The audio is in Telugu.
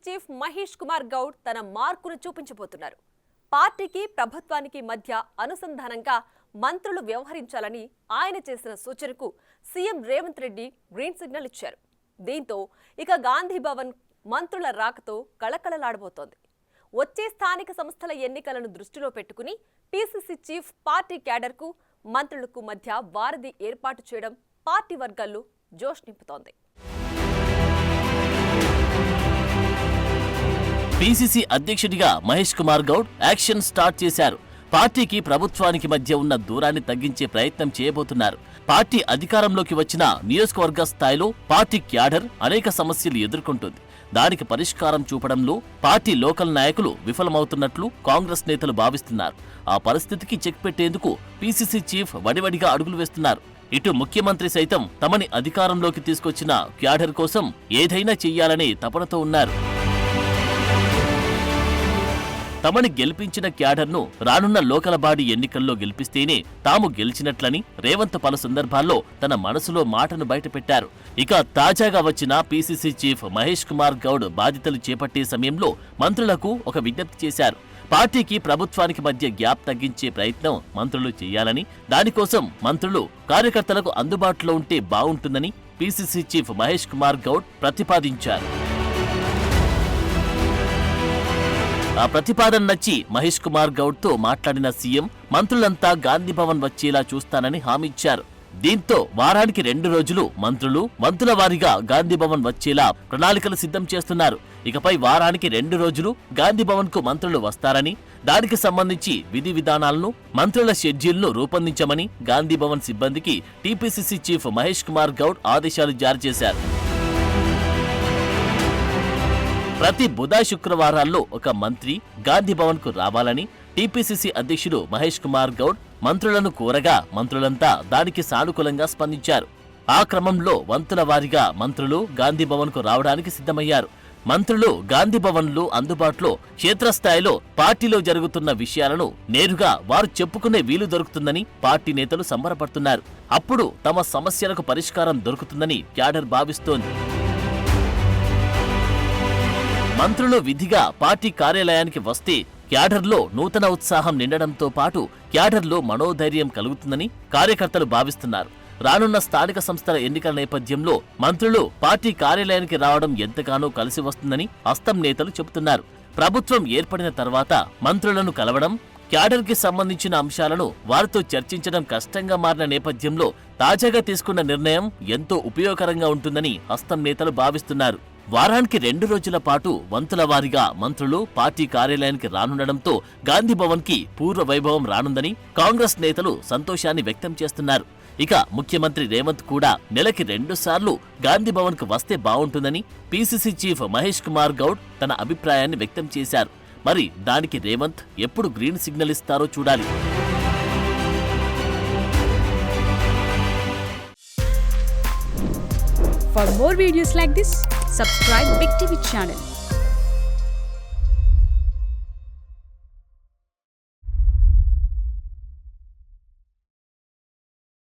చీఫ్ మహేష్ కుమార్ గౌడ్ తన మార్కును చూపించబోతున్నారు. పార్టీకి ప్రభుత్వానికి మధ్య అనుసంధానంగా మంత్రులు వ్యవహరించాలని ఆయన చేసిన సూచనకు CM Revanth Reddy green signal ఇచ్చారు. దీంతో ఇక గాంధీ భవన్ మంత్రుల రాకతో కళకళలాడబోతోంది. వచ్చే స్థానిక సంస్థల ఎన్నికలను దృష్టిలో పెట్టుకుని పీసీసీ చీఫ్ పార్టీ క్యాడర్కు మంత్రులకు మధ్య వారధి ఏర్పాటు చేయడం పార్టీ వర్గాల్లో జోష్ నింపుతోంది. పీసీసీ అధ్యక్షుడిగా మహేష్ కుమార్ గౌడ్ యాక్షన్ స్టార్ట్ చేశారు. పార్టీకి ప్రభుత్వానికి మధ్య ఉన్న దూరాన్ని తగ్గించే ప్రయత్నం చేయబోతున్నారు. పార్టీ అధికారంలోకి వచ్చిన నియోజకవర్గ స్థాయిలో పార్టీ క్యాడర్ అనేక సమస్యలు ఎదుర్కొంటుంది. దానికి పరిష్కారం చూపడంలో పార్టీ లోకల్ నాయకులు విఫలమవుతున్నట్లు కాంగ్రెస్ నేతలు భావిస్తున్నారు. ఆ పరిస్థితికి చెక్ పెట్టేందుకు పీసీసీ చీఫ్ వడివడిగా అడుగులు వేస్తున్నారు. ఇటు ముఖ్యమంత్రి సైతం తమని అధికారంలోకి తీసుకొచ్చిన క్యాడర్ కోసం ఏదైనా చెయ్యాలనే తపనతో ఉన్నారు. తమని గెలిపించిన క్యాడర్ను రానున్న లోకల్ బాడీ ఎన్నికల్లో గెలిపిస్తేనే తాము గెలిచినట్లని రేవంత్ పలు సందర్భాల్లో తన మనసులో మాటను బయటపెట్టారు. ఇక తాజాగా వచ్చిన పీసీసీ చీఫ్ మహేష్ కుమార్ గౌడ్ బాధ్యతలు చేపట్టే సమయంలో మంత్రులకు ఒక విజ్ఞప్తి చేశారు. పార్టీకి ప్రభుత్వానికి మధ్య గ్యాప్ తగ్గించే ప్రయత్నం మంత్రులు చేయాలని, దానికోసం మంత్రులు కార్యకర్తలకు అందుబాటులో ఉంటే బాగుంటుందని పీసీసీ చీఫ్ మహేష్ కుమార్ గౌడ్ ప్రతిపాదించారు. ఆ ప్రతిపాదన నచ్చి మహేష్ కుమార్ గౌడ్ తో మాట్లాడిన సీఎం మంత్రులంతా గాంధీ భవన్ వచ్చేలా చూస్తానని హామీ ఇచ్చారు. దీంతో వారానికి 2 రోజులు మంత్రులు వంతుల వారీగా గాంధీ భవన్ వచ్చేలా ప్రణాళికలు సిద్ధం చేస్తున్నారు. ఇకపై వారానికి 2 రోజులు గాంధీ భవన్ కు మంత్రులు వస్తారని, దానికి సంబంధించి విధి విధానాలను మంత్రుల షెడ్యూల్ను రూపొందించమని గాంధీ భవన్ సిబ్బందికి టీపీసీసీ చీఫ్ మహేష్ కుమార్ గౌడ్ ఆదేశాలు జారీ చేశారు. ప్రతి బుధ శుక్రవారాల్లో ఒక మంత్రి గాంధీ భవన్ కు రావాలని టీపీసీసీ అధ్యక్షుడు మహేష్ కుమార్ గౌడ్ మంత్రులను కోరగా మంత్రులంతా దానికి సానుకూలంగా స్పందించారు. ఆ క్రమంలో వంతుల వారీగా మంత్రులు గాంధీ భవన్ కు రావడానికి సిద్ధమయ్యారు. మంత్రులు గాంధీ భవన్లో అందుబాటులో క్షేత్రస్థాయిలో పార్టీలో జరుగుతున్న విషయాలను నేరుగా వారు చెప్పుకునే వీలు దొరుకుతుందని పార్టీ నేతలు సంబరపడుతున్నారు. అప్పుడు తమ సమస్యలకు పరిష్కారం దొరుకుతుందని క్యాడర్ భావిస్తోంది. మంత్రులు విధిగా పార్టీ కార్యాలయానికి వస్తే క్యాడర్లో నూతన ఉత్సాహం నిండడంతో పాటు క్యాడర్లో మనోధైర్యం కలుగుతుందని కార్యకర్తలు భావిస్తున్నారు. రానున్న స్థానిక సంస్థల ఎన్నికల నేపథ్యంలో మంత్రులు పార్టీ కార్యాలయానికి రావడం ఎంతగానో కలిసి వస్తుందని హస్తం నేతలు చెబుతున్నారు. ప్రభుత్వం ఏర్పడిన తర్వాత మంత్రులను కలవడం, క్యాడర్ కి సంబంధించిన అంశాలను వారితో చర్చించడం కష్టంగా మారిన నేపథ్యంలో తాజాగా తీసుకున్న నిర్ణయం ఎంతో ఉపయోగకరంగా ఉంటుందని హస్తం నేతలు భావిస్తున్నారు. వారానికి 2 రోజుల పాటు వంతుల వారీగా మంత్రులు పార్టీ కార్యాలయానికి రానుండడంతో గాంధీ భవన్ కి పూర్వ వైభవం రానుందని కాంగ్రెస్ నేతలు సంతోషాన్ని వ్యక్తం చేస్తున్నారు. ఇక ముఖ్యమంత్రి రేవంత్ కూడా నెలకి 2 సార్లు గాంధీ భవన్ కు వస్తే బాగుంటుందని పీసీసీ చీఫ్ మహేష్ కుమార్ గౌడ్ తన అభిప్రాయాన్ని వ్యక్తం చేశారు. మరి దానికి రేవంత్ ఎప్పుడు గ్రీన్ సిగ్నల్ ఇస్తారో చూడాలి. For more videos like this, subscribe Big TV channel.